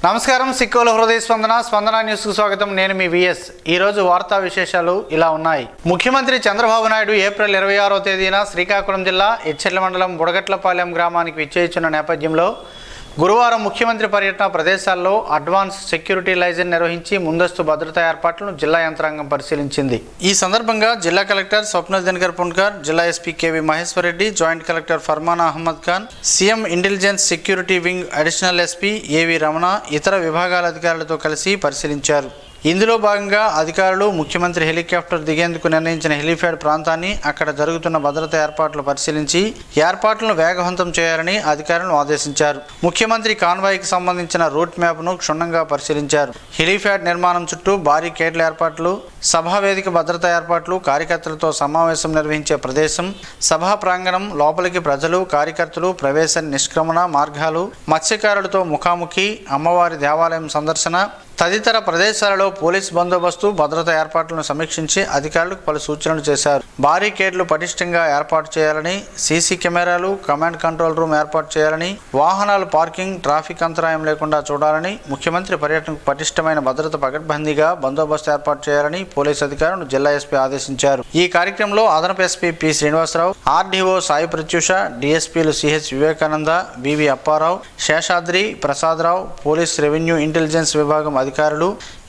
నమస్కారం. సిక్కోలు హృదయ స్పందన న్యూస్ కు స్వాగతం. నేను మీ విఎస్. ఈ రోజు వార్తా విశేషాలు ఇలా ఉన్నాయి. ముఖ్యమంత్రి చంద్రబాబు నాయుడు ఏప్రిల్ 26వ తేదీన శ్రీకాకుళం జిల్లా ఎచ్చెర్ల మండలం బుడగట్లపాలెం గ్రామానికి విచ్చేస్తున్న నేపథ్యంలో గురువారం ముఖ్యమంత్రి పర్యటన ప్రదేశాల్లో అడ్వాన్స్ సెక్యూరిటీ లైజన్ నిర్వహించి ముందస్తు భద్రతా ఏర్పాట్లను జిల్లా యంత్రాంగం పరిశీలించింది. ఈ సందర్భంగా జిల్లా కలెక్టర్ స్వప్నల్ దినకర్ పున్కర్, జిల్లా SP KV Maheshwar Reddy, joint collector Farmana Ahmed Khan, CM intelligence security wing additional SP AV Ramana ఇతర విభాగాల అధికారులతో కలిసి పరిశీలించారు. ఇందులో భాగంగా అధికారులు ముఖ్యమంత్రి హెలికాప్టర్ దిగేందుకు నిర్ణయించిన హెలిప్యాడ్ ప్రాంతాన్ని, అక్కడ జరుగుతున్న భద్రతా ఏర్పాట్లు పరిశీలించి ఏర్పాట్లను వేగవంతం చేయాలని అధికారులను ఆదేశించారు. ముఖ్యమంత్రి కాన్వాయ్కి సంబంధించిన రూట్ మ్యాప్ను క్షుణ్ణంగా పరిశీలించారు. హెలిప్యాడ్ నిర్మాణం చుట్టూ భారీ కేడ్ల ఏర్పాట్లు, సభావేదిక భద్రతా ఏర్పాట్లు, కార్యకర్తలతో సమావేశం నిర్వహించే ప్రదేశం, సభా ప్రాంగణం లోపలికి ప్రజలు, కార్యకర్తలు ప్రవేశ నిష్క్రమణ మార్గాలు, మత్స్యకారులతో ముఖాముఖి, అమ్మవారి దేవాలయం సందర్శన తదితర ప్రదేశాలలో పోలీస్ బందోబస్తు భద్రతా ఏర్పాట్లను సమీక్షించి అధికారులకు పలు సూచనలు చేశారు. బారికేడ్లు పటిష్టంగా ఏర్పాటు చేయాలని, సీసీ కెమెరాలు, కమాండ్ కంట్రోల్ రూమ్ ఏర్పాటు చేయాలని, వాహనాలు పార్కింగ్, ట్రాఫిక్ అంతరాయం లేకుండా చూడాలని, ముఖ్యమంత్రి పర్యటనకు పటిష్టమైన భద్రత పకడ్బందీగా బందోబస్తు ఏర్పాటు చేయాలని పోలీసు అధికారులను జిల్లా ఎస్పీ ఆదేశించారు. ఈ కార్యక్రమంలో అదనపు SP P Srinivasarao, RDO Sai Prathyusha, డిఎస్పీలు CH Vivekananda, BV Apparao, Seshadri, Prasadarao, police revenue intelligence విభాగం అధికారులు,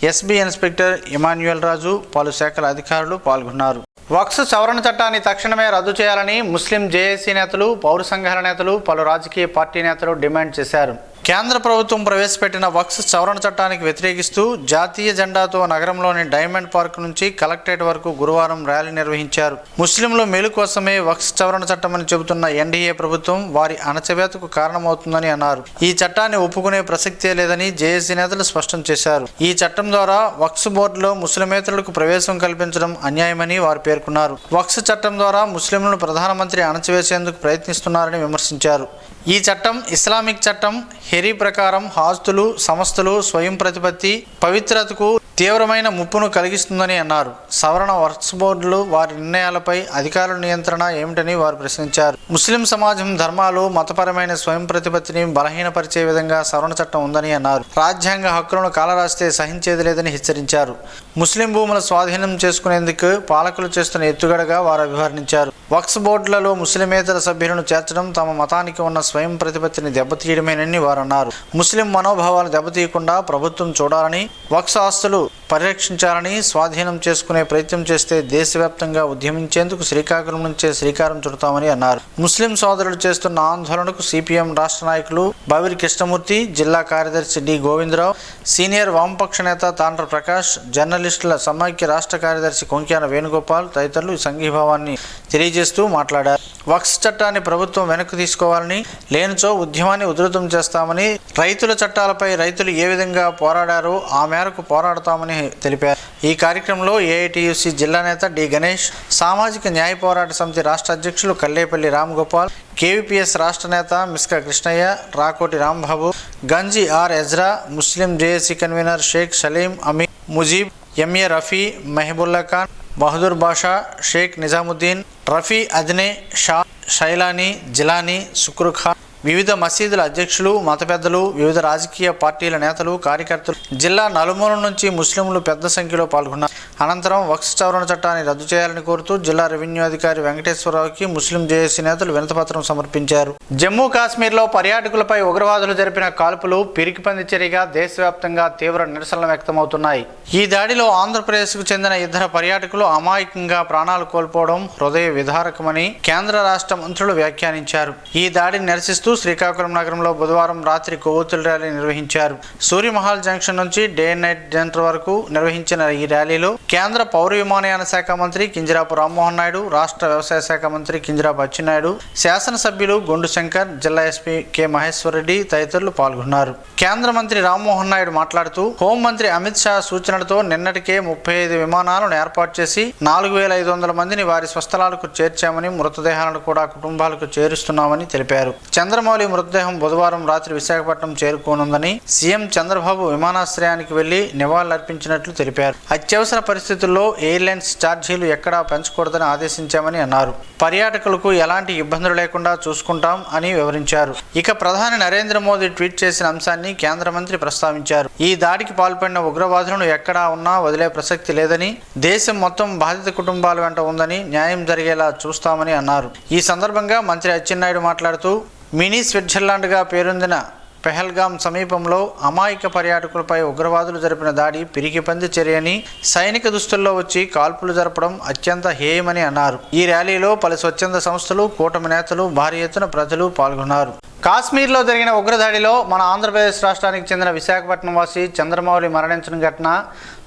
ఎస్బీ ఇన్స్పెక్టర్ ఇమాన్యుయల్ రాజు, పలు శాఖల అధికారులు పాల్గొన్నారు. వక్ఫ్ సవరణ చట్టాన్ని తక్షణమే రద్దు చేయాలని ముస్లిం జేఏసీ నేతలు, పౌర సంఘాల నేతలు, పలు రాజకీయ పార్టీ నేతలు డిమాండ్ చేశారు. కేంద్ర ప్రభుత్వం ప్రవేశపెట్టిన వక్ఫ్ సవరణ చట్టానికి వ్యతిరేకిస్తూ జాతీయ జెండాతో నగరంలోని డైమండ్ పార్క్ నుంచి కలెక్టరేట్ వరకు గురువారం ర్యాలీ నిర్వహించారు. ముస్లింల మేలు కోసమే వక్ఫ్ సవరణ చట్టమని చెబుతున్న ఎన్డీఏ ప్రభుత్వం వారి అణచివేతకు కారణమవుతుందని అన్నారు. ఈ చట్టాన్ని ఒప్పుకునే ప్రసక్తే లేదని జేఏసీ నేతలు స్పష్టం చేశారు. ఈ చట్టం ద్వారా వక్ఫ్ బోర్డులో ముస్లిమేతరులకు ప్రవేశం కల్పించడం అన్యాయమని వారు పేర్కొన్నారు. వక్ఫ్ చట్టం ద్వారా ముస్లింలను ప్రధానమంత్రి అణచివేసేందుకు ప్రయత్నిస్తున్నారని విమర్శించారు. ఈ చట్టం ఇస్లామిక్ చట్టం హెరీ ప్రకారం ఆస్తులు, సంస్థలు స్వయం ప్రతిపత్తి పవిత్రతకు తీవ్రమైన ముప్పును కలిగిస్తుందని అన్నారు. సవరణ వక్ఫ్ బోర్డులు వారి నిర్ణయాలపై అధికారుల నియంత్రణ ఏమిటని వారు ప్రశ్నించారు. ముస్లిం సమాజం ధర్మాలు, మతపరమైన స్వయం ప్రతిపత్తిని బలహీనపరిచే విధంగా సవరణ చట్టం ఉందని అన్నారు. రాజ్యాంగ హక్కులను కాలరాస్తే సహించేది లేదని హెచ్చరించారు. ముస్లిం భూముల స్వాధీనం చేసుకునేందుకు పాలకులు చేస్తున్న ఎత్తుగడగా వారు అభివర్ణించారు. వక్ఫ్ బోర్డులలో ముస్లిమేతర సభ్యులను చేర్చడం తమ మతానికి ఉన్న స్వయం ప్రతిపత్తిని దెబ్బతీయడమేనని వారు అన్నారు. ముస్లిం మనోభావాలు దెబ్బతీయకుండా ప్రభుత్వం చూడాలని, వక్ఫ్ ఆస్తులు పరిరక్షించాలని, స్వాధీనం చేసుకునే ప్రయత్నం చేస్తే దేశవ్యాప్తంగా ఉద్యమించేందుకు శ్రీకాకుళం నుంచే శ్రీకారం చుడతామని అన్నారు. ముస్లిం సోదరులు చేస్తున్న ఆందోళనకు సిపిఎం రాష్ట్ర నాయకులు బవిరి కృష్ణమూర్తి, జిల్లా కార్యదర్శి డి గోవిందరావు, సీనియర్ వామపక్ష నేత తాండ్ర ప్రకాష్, జర్నలిస్టుల సమైక్య రాష్ట్ర కార్యదర్శి కొంక్యాన వేణుగోపాల్ తదితరులు సంఘీభావాన్ని తెలియజేస్తూ మాట్లాడారు. వక్ఫ్ చట్టాన్ని ప్రభుత్వం వెనక్కి తీసుకోవాలని, లేనిచో ఉద్యమాన్ని ఉధృతం చేస్తామని, రైతుల చట్టాలపై రైతులు ఏ విధంగా పోరాడారో ఆ మేరకు పోరాడతామని తెలిపారు. ఈ కార్యక్రమంలో ఏఐటియుసి జిల్లా నేత డి గణేష్, సామాజిక న్యాయ పోరాట సమితి రాష్ట్ర అధ్యక్షులు కల్లేపల్లి రామ్గోపాల్, కేవీపీఎస్ రాష్ట్ర నేత మిస్కా Krishnaiah, Rakoti Rambabu, Ganji R Ezra, Muslim JAC convener Sheikh Saleem Ami, Mujeeb, MA Rafi, Mehbullah Khan, Bahadur Basha, Sheikh Nizamuddin, Rafi Adne, Shah, Shailani, Jilani, Sukru Khan, వివిధ మసీదుల అధ్యక్షులు, మత పెద్దలు, వివిధ రాజకీయ పార్టీల నేతలు, కార్యకర్తలు జిల్లా నలుమూల నుంచి ముస్లింలు పెద్ద సంఖ్యలో పాల్గొన్నారు. అనంతరం వక్ఫ్ సవరణ చట్టాన్ని రద్దు చేయాలని కోరుతూ జిల్లా రెవెన్యూ అధికారి వెంకటేశ్వరరావుకి ముస్లిం జేఏసీ నేతలు వినతిపత్రం సమర్పించారు. జమ్మూ కాశ్మీర్లో పర్యాటకులపై ఉగ్రవాదులు జరిపిన కాల్పులు పిరికిపంది చర్యగా దేశవ్యాప్తంగా తీవ్ర నిరసనలు వ్యక్తమవుతున్నాయి. ఈ దాడిలో ఆంధ్రప్రదేశ్కు చెందిన ఇద్దరు పర్యాటకులు అమాయకంగా ప్రాణాలు కోల్పోవడం హృదయ విదారకమని కేంద్ర రాష్ట్ర మంత్రులు వ్యాఖ్యానించారు. ఈ దాడిని నిరసిస్తూ శ్రీకాకుళం నగరంలో బుధవారం రాత్రి కొవ్వొత్తుల ర్యాలీ నిర్వహించారు. సూర్యమహల్ జంక్షన్ నుంచి డే నైట్ జంటర్ వరకు నిర్వహించిన ఈ ర్యాలీలో కేంద్ర పౌర విమానయాన శాఖ మంత్రి కింజరాపు రామ్మోహన్ నాయుడు, రాష్ట్ర వ్యవసాయ శాఖ మంత్రి కింజరాపు అచ్చెన్నాయుడు, శాసనసభ్యులు గొండు శంకర్, జిల్లా ఎస్పీ కె మహేశ్వర్ రెడ్డి తదితరులు పాల్గొన్నారు. కేంద్ర మంత్రి రామ్మోహన్ నాయుడు మాట్లాడుతూ హోంమంత్రి అమిత్ షా సూచనలతో నిన్నటికే 35 విమానాలను ఏర్పాటు చేసి 4500 మందిని వారి స్వస్థలాలకు చేర్చామని, మృతదేహాలను కూడా కుటుంబాలకు చేరుస్తున్నామని తెలిపారు. చంద్రమౌళి మృతదేహం బుధవారం రాత్రి విశాఖపట్నం చేరుకోనుందని, సీఎం చంద్రబాబు విమానాశ్రయానికి వెళ్లి నివాళులర్పించినట్లు తెలిపారు. అత్యవసర పరిస్థితుల్లో ఎయిర్లైన్స్ ఛార్జీలు ఎక్కడా పెంచకూడదని ఆదేశించామని అన్నారు. పర్యాటకులకు ఎలాంటి ఇబ్బందులు లేకుండా చూసుకుంటాం అని వివరించారు. ఇక ప్రధాని నరేంద్ర మోదీ ట్వీట్ చేసిన అంశాన్ని కేంద్ర మంత్రి ప్రస్తావించారు. ఈ దాడికి పాల్పడిన ఉగ్రవాదులను ఎక్కడా ఉన్నా వదిలే ప్రసక్తి లేదని, దేశం మొత్తం బాధిత కుటుంబాల వెంట ఉందని, న్యాయం జరిగేలా చూస్తామని అన్నారు. ఈ సందర్భంగా మంత్రి అచ్చెన్నాయుడు మాట్లాడుతూ, మినీ స్విట్జర్లాండ్గా పేరొందిన పెహల్గాం సమీపంలో అమాయక పర్యాటకులపై ఉగ్రవాదులు జరిపిన దాడి పిరికిపంది చర్యని, సైనిక దుస్తుల్లో వచ్చి కాల్పులు జరపడం అత్యంత హేయమని అన్నారు. ఈ ర్యాలీలో పలు స్వచ్ఛంద సంస్థలు, కూటమి నేతలు, భారీ ఎత్తున ప్రజలు పాల్గొన్నారు. కాశ్మీర్లో జరిగిన ఉగ్రదాడిలో మన ఆంధ్రప్రదేశ్ రాష్ట్రానికి చెందిన విశాఖపట్నం వాసి చంద్రమౌళి మరణించిన ఘటన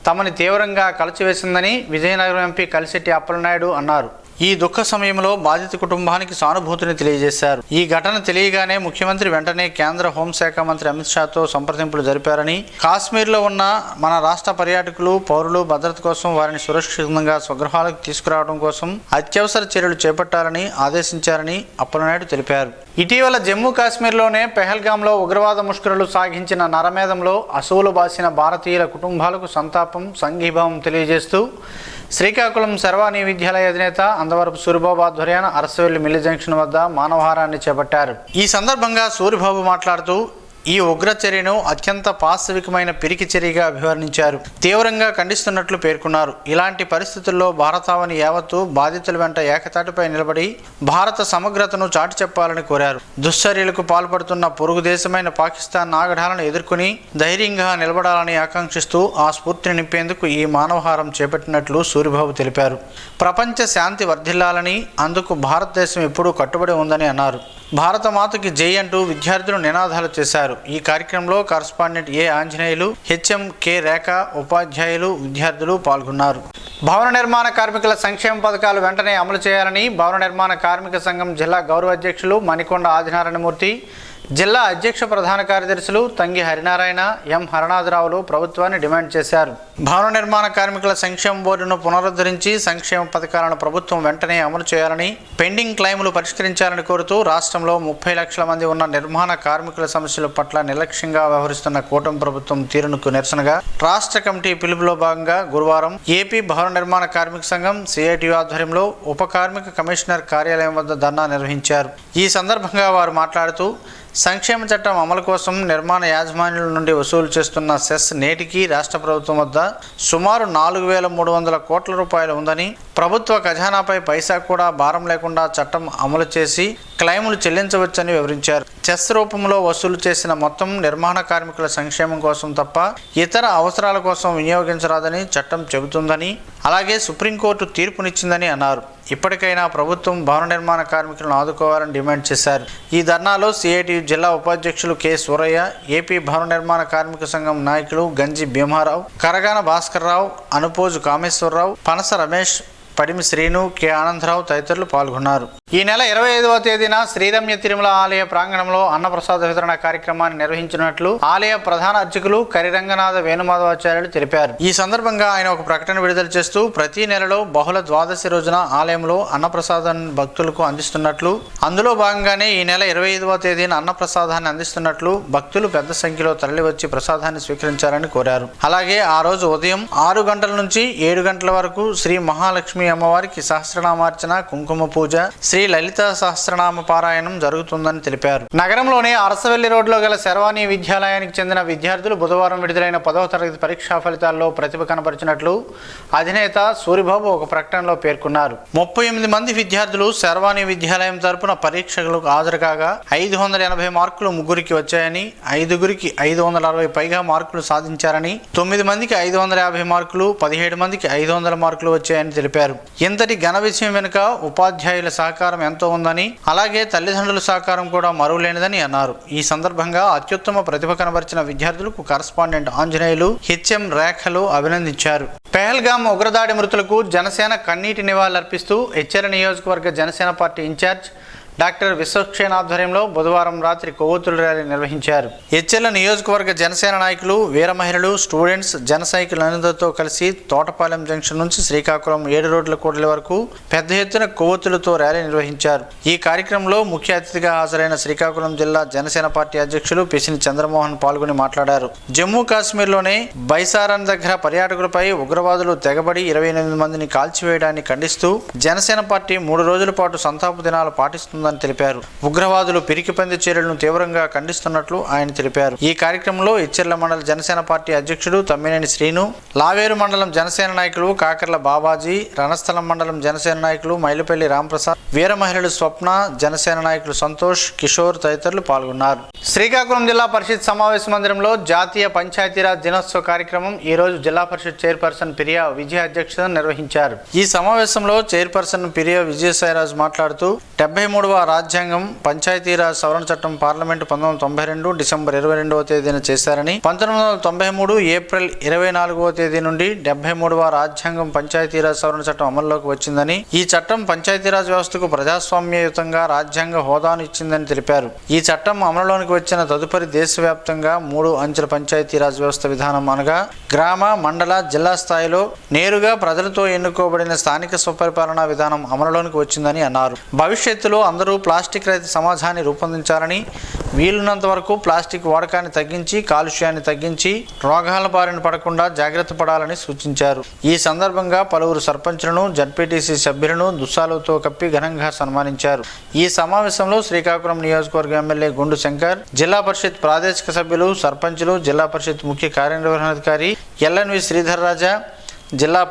తమని తీవ్రంగా కలచివేసిందని విజయనగరం ఎంపీ కలిశెట్టి అప్పలనాయుడు అన్నారు. ఈ దుఃఖ సమయంలో బాధిత కుటుంబానికి సానుభూతిని తెలియజేశారు. ఈ ఘటన తెలియగానే ముఖ్యమంత్రి వెంటనే కేంద్ర హోంశాఖ మంత్రి అమిత్ షాతో సంప్రదింపులు జరిపారని, కాశ్మీర్లో ఉన్న మన రాష్ట్ర పర్యాటకులు, పౌరులు భద్రత కోసం వారిని సురక్షితంగా స్వగృహాలకు తీసుకురావడం కోసం అత్యవసర చర్యలు చేపట్టాలని ఆదేశించారని అప్పలనాయుడు తెలిపారు. ఇటీవల జమ్మూ కాశ్మీర్లోనే పెహల్గాంలో ఉగ్రవాద ముష్కరులు సాగించిన నరమేధంలో అసువులు బాసిన భారతీయుల కుటుంబాలకు సంతాపం, సంఘీభావం తెలియజేస్తూ శ్రీకాకుళం శర్వాణి విద్యాలయ అధినేత అందవరపు సూరిబాబు ఆధ్వర్యాన అరసవెల్లి మిల్లి జంక్షన్ వద్ద మానవహారాన్ని చేపట్టారు. ఈ సందర్భంగా సూరిబాబు మాట్లాడుతూ, ఈ ఉగ్ర చర్యను అత్యంత పాశవికమైన పిరికి చర్యగా అభివర్ణించారు. తీవ్రంగా ఖండిస్తున్నట్లు పేర్కొన్నారు. ఇలాంటి పరిస్థితుల్లో భారతావని యావత్తు బాధితుల వెంట ఏకతాటిపై నిలబడి భారత సమగ్రతను చాటి చెప్పాలని కోరారు. దుశ్చర్యలకు పాల్పడుతున్న పొరుగు దేశమైన పాకిస్తాన్ ఆగడాలను ఎదుర్కొని ధైర్యంగా నిలబడాలని ఆకాంక్షిస్తూ ఆ స్ఫూర్తిని నింపేందుకు ఈ మానవహారం చేపట్టినట్లు సూరిబాబు తెలిపారు. ప్రపంచ శాంతి వర్ధిల్లాలని, అందుకు భారతదేశం ఎప్పుడూ కట్టుబడి ఉందని అన్నారు. భారత మాతకి జై అంటూ విద్యార్థులు నినాదాలు చేశారు. ఈ కార్యక్రమంలో కరస్పాండెంట్ ఏ ఆంజనేయులు, హెచ్ఎం కె రేఖ, ఉపాధ్యాయులు, విద్యార్థులు పాల్గొన్నారు. భవన నిర్మాణ కార్మికుల సంక్షేమ పథకాలు వెంటనే అమలు చేయాలని భవన నిర్మాణ కార్మిక సంఘం జిల్లా గౌరవ అధ్యక్షులు మణికొండ ఆదినారాయణమూర్తి, జిల్లా అధ్యక్ష ప్రధాన కార్యదర్శులు తంగి హరినారాయణ, ఎం హరనాథరావులు ప్రభుత్వాన్ని డిమాండ్ చేశారు. భవన నిర్మాణ కార్మికుల సంక్షేమ బోర్డును పునరుద్ధరించి సంక్షేమ పథకాలను ప్రభుత్వం వెంటనే అమలు చేయాలని, పెండింగ్ క్లెయిములు పరిష్కరించాలని కోరుతూ రాష్ట్రంలో 30 లక్షల మంది ఉన్న నిర్మాణ కార్మికుల సమస్యల పట్ల నిర్లక్ష్యంగా వ్యవహరిస్తున్న కూటమి ప్రభుత్వం తీరుకు నిరసనగా రాష్ట్ర కమిటీ పిలుపులో భాగంగా గురువారం ఏపీ భవన నిర్మాణ కార్మిక సంఘం సిఐటి ఆధ్వర్యంలో ఉప కార్మిక కమిషనర్ కార్యాలయం వద్ద ధర్నా నిర్వహించారు. ఈ సందర్భంగా వారు మాట్లాడుతూ, సంక్షేమ చట్టం అమలు కోసం నిర్మాణ యాజమాన్యుల నుండి వసూలు చేస్తున్న సెస్ నేటికి రాష్ట్ర ప్రభుత్వం వద్ద సుమారు 4,300 కోట్ల రూపాయలు ఉందని, ప్రభుత్వ ఖజానాపై పైసా కూడా భారం లేకుండా చట్టం అమలు చేసి క్లెయిములు చెల్లించవచ్చని వివరించారు. చెస్ రూపంలో వసూలు చేసిన మొత్తం నిర్మాణ కార్మికుల సంక్షేమం కోసం తప్ప ఇతర అవసరాల కోసం వినియోగించరాదని చట్టం చెబుతుందని, అలాగే సుప్రీంకోర్టు తీర్పునిచ్చిందని అన్నారు. ఇప్పటికైనా ప్రభుత్వం భవన నిర్మాణ కార్మికులను ఆదుకోవాలని డిమాండ్ చేశారు. ఈ ధర్నాలో సిఐటి జిల్లా ఉపాధ్యక్షులు కె సూరయ్య, ఏపీ భవన నిర్మాణ కార్మిక సంఘం నాయకులు గంజి భీమారావు, కరగాన భాస్కర్రావు, అనుపోజు కామేశ్వరరావు, పనస రమేష్, పడిమి శ్రీను, కె ఆనందరావు తదితరులు పాల్గొన్నారు. ఈ నెల 25వ తేదీన శ్రీరమ్య తిరుమల ఆలయ ప్రాంగణంలో అన్నప్రసాద వితరణ కార్యక్రమాన్ని నిర్వహించినట్లు ఆలయ ప్రధాన అర్చకులు కరిరంగనాథ వేణుమాధవాచార్యులు తెలిపారు. ఈ సందర్భంగా ఆయన ఒక ప్రకటన విడుదల చేస్తూ, ప్రతి నెలలో బహుళ ద్వాదశి రోజున ఆలయంలో అన్నప్రసాదాన్ని భక్తులకు అందిస్తున్నట్లు, అందులో భాగంగానే ఈ నెల 25వ తేదీన అన్నప్రసాదాన్ని అందిస్తున్నట్లు భక్తులు పెద్ద సంఖ్యలో తరలివచ్చి ప్రసాదాన్ని స్వీకరించాలని కోరారు. అలాగే ఆ రోజు ఉదయం 6 గంటల నుంచి 7 గంటల వరకు శ్రీ మహాలక్ష్మి అమ్మవారికి సహస్రనామార్చన, కుంకుమ పూజ, శ్రీ లలిత సహస్రనామ పారాయణం జరుగుతుందని తెలిపారు. నగరంలోని అరసవెల్లి రోడ్లో గల శర్వాణి విద్యాలయానికి చెందిన విద్యార్థులు బుధవారం విడుదలైన 10వ తరగతి పరీక్షా ఫలితాల్లో ప్రతిభ కనబరిచినట్లు అధినేత సూరిబాబు ఒక ప్రకటనలో పేర్కొన్నారు. 38 మంది విద్యార్థులు శర్వాణి విద్యాలయం తరపున పరీక్షలకు హాజరు కాగా 580 మార్కులు ముగ్గురికి వచ్చాయని, 5గురికి 560 పైగా మార్కులు సాధించారని, 9 మందికి 550 మార్కులు, 17 మందికి 500 మార్కులు వచ్చాయని తెలిపారు. ఇంతటి ఘన విజయం వెనుక ఉపాధ్యాయుల సహకారం ఎంతో ఉందని, అలాగే తల్లిదండ్రుల సహకారం కూడా మరువలేనిదని అన్నారు. ఈ సందర్భంగా అత్యుత్తమ ప్రతిభ కనబరిచిన విద్యార్థులకు కరస్పాండెంట్ ఆంజనేయులు, హెచ్ఎం రేఖలు అభినందించారు. పెహల్గాం ఉగ్రదాడి మృతులకు జనసేన కన్నీటి నివాళులర్పిస్తూ ఎచ్చెర్ల నియోజకవర్గ Janasena party incharge doctor Vishwaksen ఆధ్వర్యంలో బుధవారం రాత్రి కొవ్వొత్తుల ర్యాలీ నిర్వహించారు. ఎచ్చెర్ల నియోజకవర్గ జనసేన నాయకులు, వీర మహిళలు, స్టూడెంట్స్, జన సైకిళ్లతో కలిసి తోటపాలెం జంక్షన్ నుంచి శ్రీకాకుళం 7 రోడ్ల కూడలి వరకు పెద్ద ఎత్తున కొవ్వొత్తులతో ర్యాలీ నిర్వహించారు. ఈ కార్యక్రమంలో ముఖ్య అతిథిగా హాజరైన శ్రీకాకుళం జిల్లా జనసేన పార్టీ అధ్యక్షులు పిసిని చంద్రమోహన్ పాల్గొని మాట్లాడారు. జమ్మూ కాశ్మీర్లోని బైసారన్ దగ్గర పర్యాటకులపై ఉగ్రవాదులు తెగబడి 28 మందిని కాల్చివేయడాన్ని ఖండిస్తూ జనసేన పార్టీ 3 రోజుల పాటు సంతాప దినాలు పాటిస్తుందని తెలిపారు. ఉగ్రవాదులు పిరికిపంది చర్యలను తీవ్రంగా ఖండిస్తున్నట్లు ఆయన తెలిపారు. ఈ కార్యక్రమంలో ఇచ్చెర్ల మండల జనసేన పార్టీ అధ్యక్షుడు తమ్మినేని శ్రీను, లావేరు మండలం జనసేన నాయకులు కాకర్ల బాబాజీ, రణస్థలం మండలం జనసేన నాయకులు మైలుపల్లి రాంప్రసాద్, వీర మహిళలు స్వప్న, జనసేన నాయకులు సంతోష్, కిషోర్ తదితరులు పాల్గొన్నారు. శ్రీకాకుళం జిల్లా పరిషత్ సమావేశ మందిరంలో జాతీయ పంచాయతీరాజ్ దినోత్సవ కార్యక్రమం ఈ రోజు జిల్లా పరిషత్ చైర్పర్సన్ పిరియా విజయ అధ్యక్షతన నిర్వహించారు. ఈ సమావేశంలో చైర్పర్సన్ పిరియా విజయసాయిరాజు మాట్లాడుతూ 73వ రాజ్యాంగం పంచాయతీరాజ్ సవరణ చట్టం పార్లమెంటు 1992 డిసెంబర్ 22వ తేదీన చేశారని, 1993 ఏప్రిల్ 24వ తేదీ నుండి 73వ రాజ్యాంగం పంచాయతీరాజ్ సవరణ చట్టం అమల్లోకి వచ్చిందని, ఈ చట్టం పంచాయతీరాజ్ వ్యవస్థకు ప్రజాస్వామ్యయుతంగా రాజ్యాంగ హోదాను ఇచ్చిందని తెలిపారు. ఈ చట్టం అమలులోకి వచ్చిన తదుపరి దేశవ్యాప్తంగా 3 అంచెల పంచాయతీరాజ్ వ్యవస్థ విధానం అనగా గ్రామ, మండల, జిల్లా స్థాయిలో నేరుగా ప్రజలతో ఎన్నుకోబడిన స్థానిక స్వపరిపాలనా విధానం అమలులోకి వచ్చిందని అన్నారు. భవిష్యత్తులో అందరూ ప్లాస్టిక్ రహిత సమాజాన్ని రూపొందించాలని, వీలున్నంత వరకు ప్లాస్టిక్ వాడకాన్ని తగ్గించి, కాలుష్యాన్ని తగ్గించి, రోగాల బారిన పడకుండా జాగ్రత్త పడాలని సూచించారు. ఈ సందర్భంగా పలువురు సర్పంచులను, జడ్పీటీసీ సభ్యులను దుస్సాలతో కప్పి ఘనంగా సన్మానించారు. ఈ సమావేశంలో శ్రీకాకుళం నియోజకవర్గ ఎమ్మెల్యే గుండు శంకర్, జిల్లా పరిషత్ ప్రాదేశిక సభ్యులు, సర్పంచులు, జిల్లా పరిషత్ ముఖ్య కార్యనిర్వహణాధికారి ఎల్ఎన్వి శ్రీధర్ రాజా, జిల్లా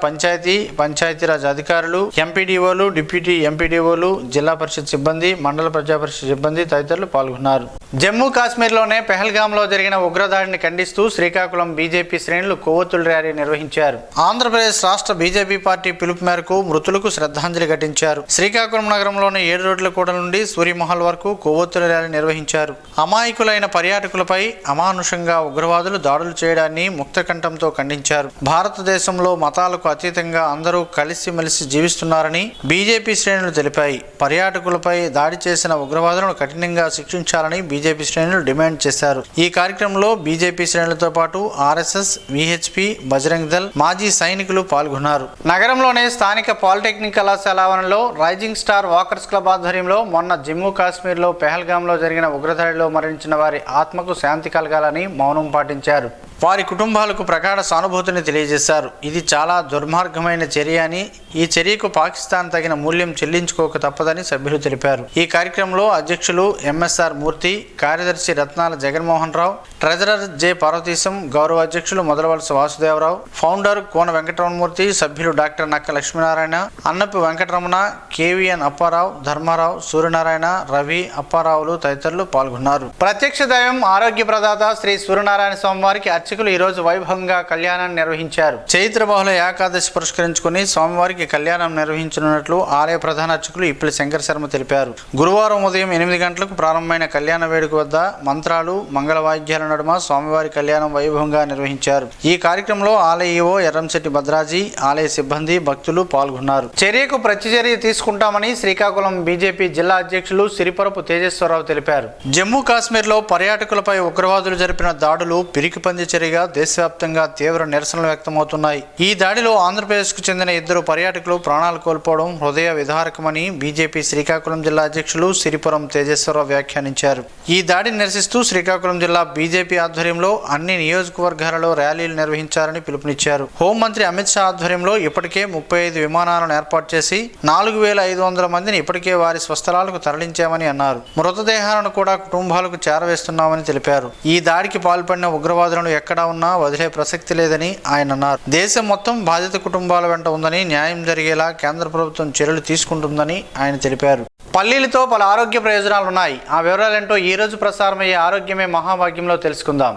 పంచాయతీరాజ్ అధికారులు, ఎంపీడీఓలు, డిప్యూటీ ఎంపీడీఓలు, జిల్లా పరిషత్ సిబ్బంది, మండల ప్రజాపరిషత్ సిబ్బంది తదితరులు పాల్గొన్నారు. జమ్మూ కాశ్మీర్లోనే పెహల్గాంలో జరిగిన ఉగ్రదాడిని ఖండిస్తూ శ్రీకాకుళం బీజేపీ శ్రేణులు కొవ్వొత్తుల ర్యాలీ నిర్వహించారు. ఆంధ్రప్రదేశ్ రాష్ట్ర బీజేపీ పార్టీ పిలుపు మేరకు మృతులకు శ్రద్ధాంజలి ఘటించారు. శ్రీకాకుళం నగరంలోని 7 రోడ్ల కూడ నుండి సూర్యమహల్ వరకు కొవ్వొత్తుల ర్యాలీ నిర్వహించారు. అమాయకులైన పర్యాటకులపై అమానుషంగా ఉగ్రవాదులు దాడులు చేయడాన్ని ముక్తకంఠంతో ఖండించారు. భారతదేశంలో మతాలకు అతీతంగా అందరూ కలిసిమెలిసి జీవిస్తున్నారని బీజేపీ శ్రేణులు తెలిపాయి. పర్యాటకులపై దాడి చేసిన ఉగ్రవాదులను కఠినంగా శిక్షించాలని బీజేపీ శ్రేణులు డిమాండ్ చేశారు. ఈ కార్యక్రమంలో బీజేపీ శ్రేణులతో పాటు ఆర్ఎస్ఎస్, విహెచ్పి, బజరంగ్ దళ్ మాజీ సైనికులు పాల్గొన్నారు. నగరంలోని స్థానిక పాలిటెక్నిక్ కళాశాల ఆవరణలో రైజింగ్ స్టార్ వాకర్స్ క్లబ్ ఆధ్వర్యంలో మొన్న జమ్మూ కాశ్మీర్లో పెహల్గాంలో జరిగిన ఉగ్రదాడిలో మరణించిన వారి ఆత్మకు శాంతి కలగాలని మౌనం పాటించారు. వారి కుటుంబాలకు ప్రగాఢ సానుభూతిని తెలియజేశారు. ఇది చాలా దుర్మార్గమైన చర్య అని, ఈ చర్యకు పాకిస్తాన్ తగిన మూల్యం చెల్లించుకోక తప్పదని సభ్యులు తెలిపారు. ఈ కార్యక్రమంలో అధ్యక్షులు ఎంఎస్ఆర్ మూర్తి, కార్యదర్శి రత్నాల జగన్మోహన్ రావు, ట్రెజరర్ జె పార్వతీశం, గౌరవ అధ్యక్షులు మొదలవలస వాసుదేవరావు, ఫౌండర్ కోన వెంకటరమణమూర్తి, సభ్యులు డాక్టర్ నక్క లక్ష్మీనారాయణ, అన్నపు వెంకటరమణ, కేవీఎన్ అప్పారావు, ధర్మారావు, సూర్యనారాయణ, రవి, అప్పారావులు తదితరులు పాల్గొన్నారు. ప్రత్యక్ష దైవం ఆరోగ్య ప్రదాత శ్రీ సూర్యనారాయణ స్వామివారికి అర్చకులు ఈ రోజు వైభవంగా కళ్యాణాన్ని నిర్వహించారు. చైత్ర బహుళ ఏకాదశి పురస్కరించుకుని స్వామివారికి కళ్యాణం నిర్వహించనున్నట్లు ఆలయ ప్రధాన అర్చకులు ఇప్పిలి శంకర శర్మ తెలిపారు. గురువారం ఉదయం 8 గంటలకు ప్రారంభమైన కళ్యాణ వేడుక వద్ద మంత్రాలు, మంగళ వాయిద్యాల నడుమ స్వామివారి కళ్యాణం వైభవంగా నిర్వహించారు. ఈ కార్యక్రమంలో ఆలయ ఈవో ఎర్రంశెట్టి భద్రాజీ, ఆలయ సిబ్బంది, భక్తులు పాల్గొన్నారు. చర్యకు ప్రతిచర్య తీసుకుంటామని శ్రీకాకుళం బీజేపీ జిల్లా అధ్యక్షులు సిరిపరపు తేజేశ్వరరావు తెలిపారు. జమ్మూ కాశ్మీర్లో పర్యాటకులపై ఉగ్రవాదులు జరిపిన దాడులు పిరికిపంది చర్యగా దేశవ్యాప్తంగా తీవ్ర నిరసనలు వ్యక్తమవుతున్నాయి. ఈ దాడిలో ఆంధ్రప్రదేశ్కు చెందిన 2 పర్యాటకులు ప్రాణాలు కోల్పోవడం హృదయ విదారకమని బీజేపీ శ్రీకాకుళం జిల్లా అధ్యక్షులు సిరిపురం తేజేశ్వరరావు వ్యాఖ్యానించారు. ఈ దాడిని నిరసిస్తూ శ్రీకాకుళం జిల్లా బీజేపీ ఆధ్వర్యంలో అన్ని నియోజకవర్గాలలో ర్యాలీలు నిర్వహించాలని పిలుపునిచ్చారు. హోంమంత్రి అమిత్ షా ఆధ్వర్యంలో ఇప్పటికే 35 విమానాలను ఏర్పాటు చేసి 4500 మందిని ఇప్పటికే వారి స్వస్థలాలకు తరలించామని అన్నారు. మృతదేహాలను కూడా కుటుంబాలకు చేరవేస్తున్నామని తెలిపారు. ఈ దాడికి పాల్పడిన ఉగ్రవాదులను ఎక్కడా ఉన్నా వదిలే ప్రసక్తి లేదని ఆయన అన్నారు. దేశం మొత్తం బాధిత కుటుంబాల వెంట ఉందని, న్యాయం జరిగేలా కేంద్ర ప్రభుత్వం చర్యలు తీసుకుంటుందని ఆయన తెలిపారు. పల్లీలతో పలు ఆరోగ్య ప్రయోజనాలు ఉన్నాయి. ఆ వివరాలేంటో ఈ రోజు ప్రసారమయ్యే ఆరోగ్యమే మహాభాగ్యంలో తెలుసుకుందాం.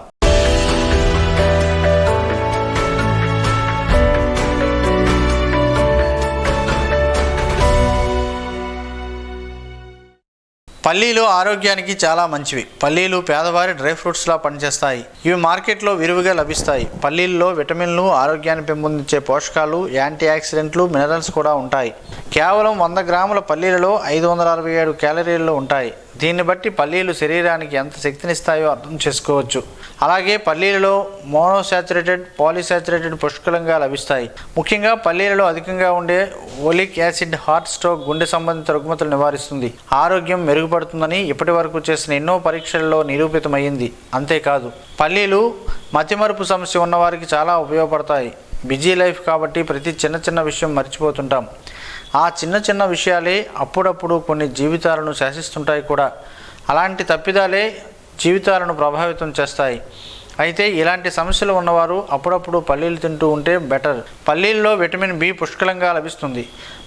పల్లీలు ఆరోగ్యానికి చాలా మంచివి. పల్లీలు పేదవారి డ్రై ఫ్రూట్స్లా పనిచేస్తాయి. ఇవి మార్కెట్లో విరివిగా లభిస్తాయి. పల్లీల్లో విటమిన్లు, ఆరోగ్యాన్ని పెంపొందించే పోషకాలు, యాంటీ ఆక్సిడెంట్లు, మినరల్స్ కూడా ఉంటాయి. కేవలం 100 గ్రాముల పల్లీలలో 567 క్యాలరీలు ఉంటాయి. దీన్ని బట్టి పల్లీలు శరీరానికి ఎంత శక్తినిస్తాయో అర్థం చేసుకోవచ్చు. అలాగే పల్లీలలో మోనోసాచురేటెడ్, పాలీసాచురేటెడ్ పుష్కలంగా లభిస్తాయి. ముఖ్యంగా పల్లీలలో అధికంగా ఉండే ఓలిక్ యాసిడ్ హార్ట్, స్ట్రోక్, గుండె సంబంధిత రుగ్మతలు నివారిస్తుంది. ఆరోగ్యం మెరుగుపడుతుందని ఇప్పటి వరకు చేసిన ఎన్నో పరీక్షల్లో నిరూపితమైంది. అంతేకాదు పల్లీలు మతిమరుపు సమస్య ఉన్నవారికి చాలా ఉపయోగపడతాయి. బిజీ లైఫ్ కాబట్టి ప్రతి చిన్న విషయం మర్చిపోతుంటాం. ఆ చిన్న విషయాలే అప్పుడప్పుడు కొన్ని జీవితాలను శాసిస్తుంటాయి కూడా. అలాంటి తప్పిదాలే జీవితాలను ప్రభావితం చేస్తాయి. అయితే ఇలాంటి సమస్యలు ఉన్నవారు అప్పుడప్పుడు పల్లీలు తింటూ ఉంటే బెటర్. పల్లీల్లో విటమిన్ బి పుష్కలంగా లభిస్తుంది.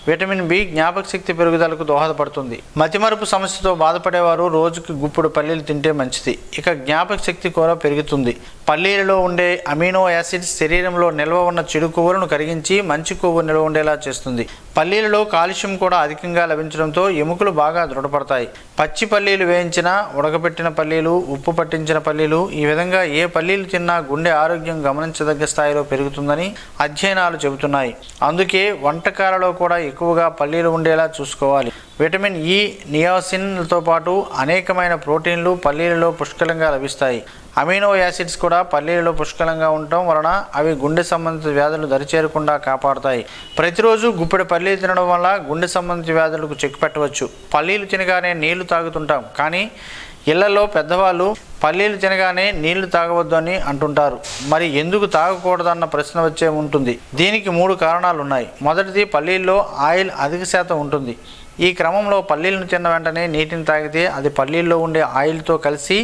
విటమిన్ బి జ్ఞాపక శక్తి పెరుగుదలకు దోహదపడుతుంది. మతిమరుపు సమస్యతో బాధపడేవారు రోజుకి గుప్పుడు పల్లీలు తింటే మంచిది. ఇక జ్ఞాపక శక్తి కూడా పెరుగుతుంది. పల్లీలలో ఉండే అమినో యాసిడ్స్ శరీరంలో నిల్వ ఉన్న చెడు కొవ్వులను కరిగించి మంచి కొవ్వు నిల్వ ఉండేలా చేస్తుంది. పల్లీలలో కాల్షియం కూడా అధికంగా లభించడంతో ఎముకలు బాగా దృఢపడతాయి. పచ్చి పల్లీలు వేయించిన, ఉడకబెట్టిన పల్లీలు, ఉప్పు పట్టించిన పల్లీలు, ఈ విధంగా ఏ పల్లీలు తిన్నా గుండె ఆరోగ్యం గమనించదగ్గ స్థాయిలో పెరుగుతుందని అధ్యయనాలు చెబుతున్నాయి. అందుకే వంటకాలలో కూడా ఎక్కువగా పల్లీలు ఉండేలా చూసుకోవాలి. విటమిన్ ఇ, నియాసిన్లతో పాటు అనేకమైన ప్రోటీన్లు పల్లీలలో పుష్కలంగా లభిస్తాయి. అమినో యాసిడ్స్ కూడా పల్లీలలో పుష్కలంగా ఉండటం వలన అవి గుండె సంబంధిత వ్యాధులు దరిచేరకుండా కాపాడుతాయి. ప్రతిరోజు గుప్పెడు పల్లీలు తినడం వల్ల గుండె సంబంధిత వ్యాధులకు చెక్ పెట్టవచ్చు. పల్లీలు తినగానే నీళ్లు తాగుతుంటాం, కానీ ఇళ్లలో పెద్దవాళ్ళు పల్లీలు తినగానే నీళ్లు తాగవద్దు అని అంటుంటారు. మరి ఎందుకు తాగకూడదన్న ప్రశ్న వచ్చే ఉంటుంది. దీనికి 3 కారణాలు ఉన్నాయి. మొదటిది, పల్లీల్లో ఆయిల్ అధిక శాతం ఉంటుంది. ఈ క్రమంలో పల్లీలను తిన్న వెంటనే నీటిని తాగితే అది పల్లీల్లో ఉండే ఆయిల్తో కలిసి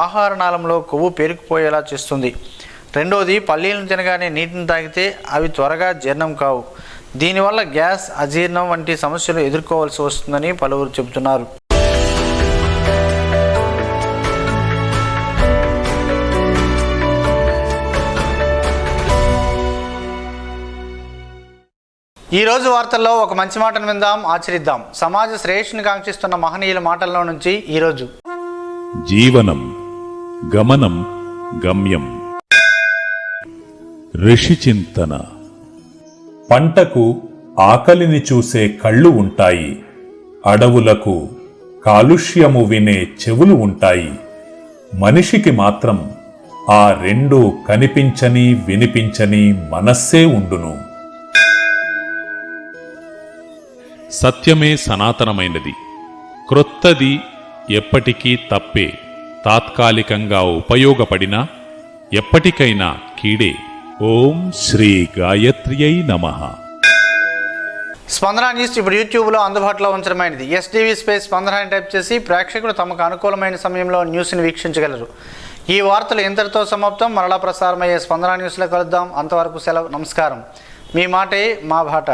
ఆహార నాళంలో కొవ్వు పేరుకుపోయేలా చేస్తుంది. రెండోది, పల్లీలను తినగానే నీటిని తాగితే అవి త్వరగా జీర్ణం కావు. దీనివల్ల గ్యాస్, అజీర్ణం వంటి సమస్యలు ఎదుర్కోవాల్సి వస్తుందని పలువురు చెబుతున్నారు. ఈరోజు వార్తల్లో ఒక మంచి మాటను విందాం, ఆచరిద్దాం. సమాజ శ్రేయస్సుని కాంక్షిస్తున్న మహనీయుల మాటల్లో నుంచి ఈరోజు: జీవనం గమనం గమ్యం. ఋషి చింతన. పంటకు ఆకలిని చూసే కళ్ళు ఉంటాయి, అడవులకు కాలుష్యము వినే చెవులు ఉంటాయి. మనిషికి మాత్రం ఆ రెండు కనిపించని వినిపించని మనస్సే ఉండును. సత్యమే సనాతనమైనది. క్రొత్తది ఎప్పటికీ తప్పే. తాత్కాలికంగా ఉపయోగపడినా ఎప్పటికైనా కీడే. ఓం శ్రీ గాయత్ర్యై నమః. స్పందన న్యూస్ ఇప్పుడు యూట్యూబ్లో అందుబాటులో ఉంచడమైనది. ఎస్టీవీ స్పేస్ స్పందన అని టైప్ చేసి ప్రేక్షకులు తమకు అనుకూలమైన సమయంలో న్యూస్ని వీక్షించగలరు. ఈ వార్తలు ఇంతటితో సమాప్తం. మరలా ప్రసారమయ్యే స్పందన న్యూస్లో కలుద్దాం. అంతవరకు సెలవు. నమస్కారం. మీ మాటే మా బాట.